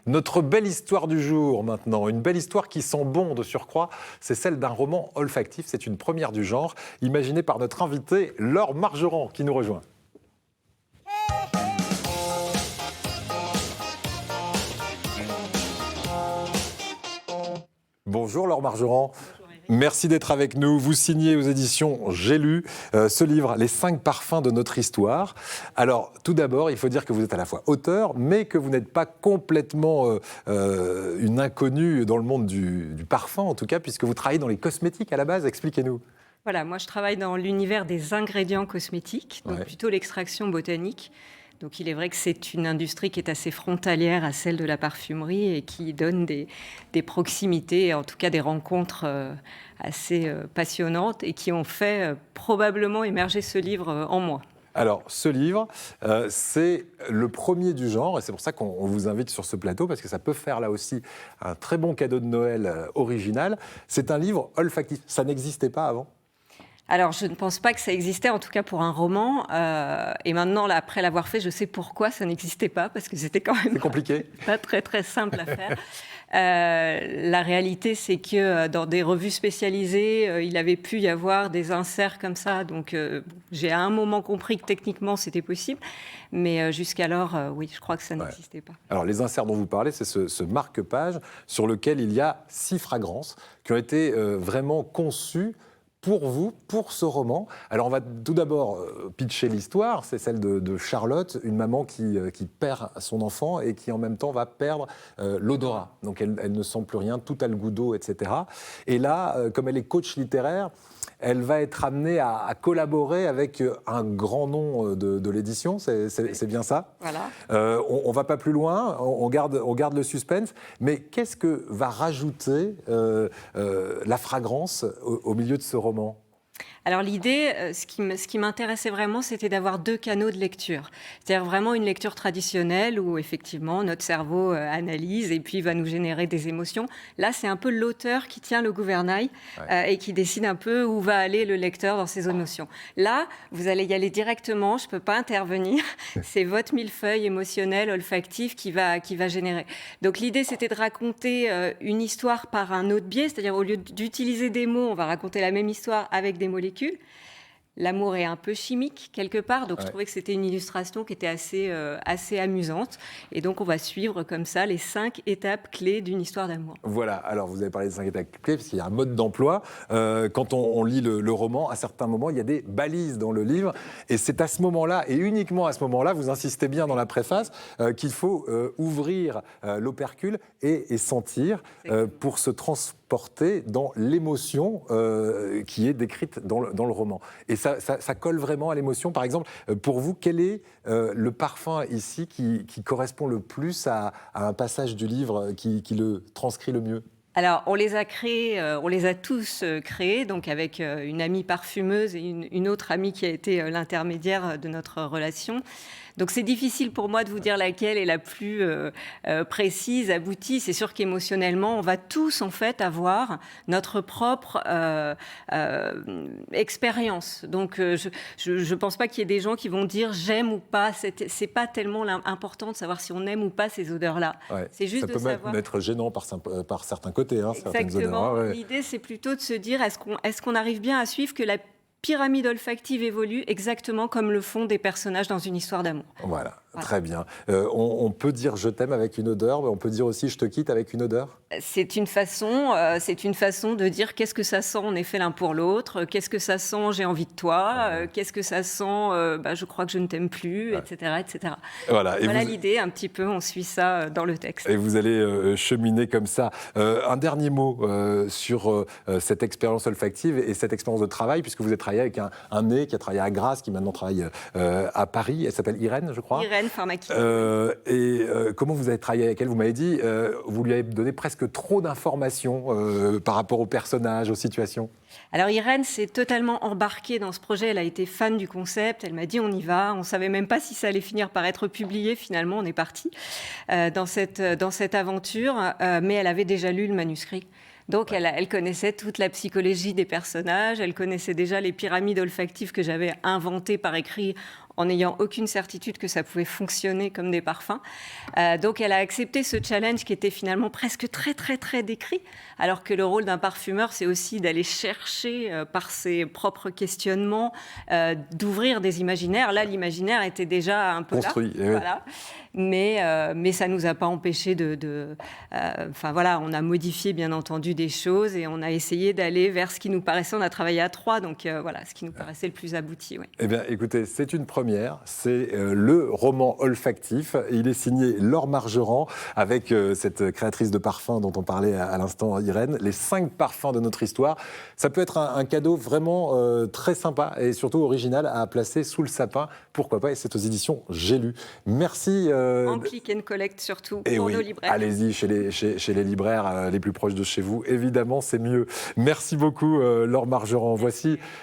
Notre belle histoire du jour maintenant, une belle histoire qui sent bon de surcroît, c'est celle d'un roman olfactif, c'est une première du genre, imaginée par notre invité Laure Margeron qui nous rejoint. Bonjour Laure Margeron. Merci d'être avec nous. Vous signez aux éditions J'ai lu ce livre, Les 5 parfums de notre histoire. Alors, tout d'abord, il faut dire que vous êtes à la fois auteur, mais que vous n'êtes pas complètement une inconnue dans le monde du parfum, en tout cas, puisque vous travaillez dans les cosmétiques à la base. Expliquez-nous. Voilà, moi je travaille dans l'univers des ingrédients cosmétiques, donc Ouais. plutôt l'extraction botanique. Donc il est vrai que c'est une industrie qui est assez frontalière à celle de la parfumerie et qui donne des proximités, en tout cas des rencontres assez passionnantes et qui ont fait probablement émerger ce livre en moi. Alors, ce livre, c'est le premier du genre, et c'est pour ça qu'on vous invite sur ce plateau, parce que ça peut faire là aussi un très bon cadeau de Noël original. C'est un livre olfactif. Ça n'existait pas avant ? Alors, je ne pense pas que ça existait, en tout cas pour un roman. Et maintenant, là, après l'avoir fait, je sais pourquoi ça n'existait pas, parce que c'était quand même C'est compliqué. pas très, très simple à faire. La réalité, c'est que dans des revues spécialisées, il avait pu y avoir des inserts comme ça. Donc, j'ai à un moment compris que techniquement, c'était possible. Mais jusqu'alors, oui, je crois que ça n'existait pas. Alors, les inserts dont vous parlez, c'est ce marque-page sur lequel il y a 6 fragrances qui ont été vraiment conçues pour vous, pour ce roman. Alors, on va tout d'abord pitcher l'histoire. C'est celle de Charlotte, une maman qui perd son enfant et qui, en même temps, va perdre l'odorat. Donc, elle ne sent plus rien, tout a le goût d'eau, etc. Et là, comme elle est coach littéraire, elle va être amenée à collaborer avec un grand nom de l'édition, c'est bien ça ? Voilà. On ne va pas plus loin, on garde le suspense, mais qu'est-ce que va rajouter la fragrance au milieu de ce roman ? Alors l'idée, ce qui m'intéressait vraiment, c'était d'avoir 2 canaux de lecture. C'est-à-dire vraiment une lecture traditionnelle où effectivement notre cerveau analyse et puis va nous générer des émotions. Là, c'est un peu l'auteur qui tient le gouvernail et qui décide un peu où va aller le lecteur dans ses émotions. Là, vous allez y aller directement, je ne peux pas intervenir. C'est votre millefeuille émotionnel, olfactif qui va générer. Donc l'idée, c'était de raconter une histoire par un autre biais, c'est-à-dire au lieu d'utiliser des mots, on va raconter la même histoire avec des molécules. L'amour est un peu chimique quelque part, donc je trouvais que c'était une illustration qui était assez amusante. Et donc on va suivre comme ça les 5 étapes clés d'une histoire d'amour. Voilà, alors vous avez parlé des 5 étapes clés, parce qu'il y a un mode d'emploi. Quand on lit le roman, à certains moments, il y a des balises dans le livre. Et c'est à ce moment-là, et uniquement à ce moment-là, vous insistez bien dans la préface, qu'il faut ouvrir l'opercule et sentir pour se transporter dans l'émotion qui est décrite dans le roman. Et ça colle vraiment à l'émotion. Par exemple, pour vous, quel est le parfum ici qui correspond le plus à un passage du livre qui le transcrit le mieux ? Alors, on les a créés, on les a tous créés, donc avec une amie parfumeuse et une autre amie qui a été l'intermédiaire de notre relation. Donc, c'est difficile pour moi de vous dire laquelle est la plus précise, aboutie. C'est sûr qu'émotionnellement, on va tous, en fait, avoir notre propre expérience. Donc, je ne pense pas qu'il y ait des gens qui vont dire « j'aime ou pas ». C'est pas tellement important de savoir si on aime ou pas ces odeurs-là. Ouais. C'est juste ça de peut savoir... même être gênant par certains côtés. Hein, Exactement. odeurs. L'idée, c'est plutôt de se dire est-ce qu'on arrive bien à suivre que la pyramide olfactive évolue exactement comme le font des personnages dans une histoire d'amour. Voilà, très bien. On peut dire « je t'aime » avec une odeur, mais on peut dire aussi « je te quitte » avec une odeur ? C'est une façon de dire qu'est-ce que ça sent, on est fait l'un pour l'autre, qu'est-ce que ça sent, j'ai envie de toi, qu'est-ce que ça sent, je crois que je ne t'aime plus, etc. etc. Voilà, L'idée, un petit peu, on suit ça dans le texte. Et vous allez cheminer comme ça. Un dernier mot sur cette expérience olfactive et cette expérience de travail, puisque vous êtes travaillé avec un nez qui a travaillé à Grasse, qui maintenant travaille à Paris. Elle s'appelle Irène, je crois. Irène Pharmaki. Comment vous avez travaillé avec elle ? Vous m'avez dit, vous lui avez donné presque trop d'informations par rapport aux personnages, aux situations. Alors Irène s'est totalement embarquée dans ce projet, elle a été fan du concept, elle m'a dit on y va, on ne savait même pas si ça allait finir par être publié, finalement on est parti dans cette aventure, mais elle avait déjà lu le manuscrit. Donc, elle connaissait toute la psychologie des personnages, elle connaissait déjà les pyramides olfactives que j'avais inventées par écrit en n'ayant aucune certitude que ça pouvait fonctionner comme des parfums. Donc, elle a accepté ce challenge qui était finalement presque très, très, très décrit, alors que le rôle d'un parfumeur, c'est aussi d'aller chercher par ses propres questionnements, d'ouvrir des imaginaires. Là, l'imaginaire était déjà un peu construit. là. Voilà. Mais ça ne nous a pas empêché enfin voilà, on a modifié bien entendu des choses et on a essayé d'aller vers ce qui nous paraissait, on a travaillé à 3, donc voilà, ce qui nous paraissait le plus abouti. Oui. Eh bien, écoutez, c'est une première. C'est le roman olfactif. Il est signé Laure Margerand avec cette créatrice de parfums dont on parlait à l'instant, Irène. Les 5 parfums de notre histoire. Ça peut être un cadeau vraiment très sympa et surtout original à placer sous le sapin. Pourquoi pas? Et c'est aux éditions J'ai lu. Merci. En click and collect surtout Et pour oui, nos libraires. allez-y chez les libraires les plus proches de chez vous. Évidemment, c'est mieux. Merci beaucoup, Laure Margerand. Voici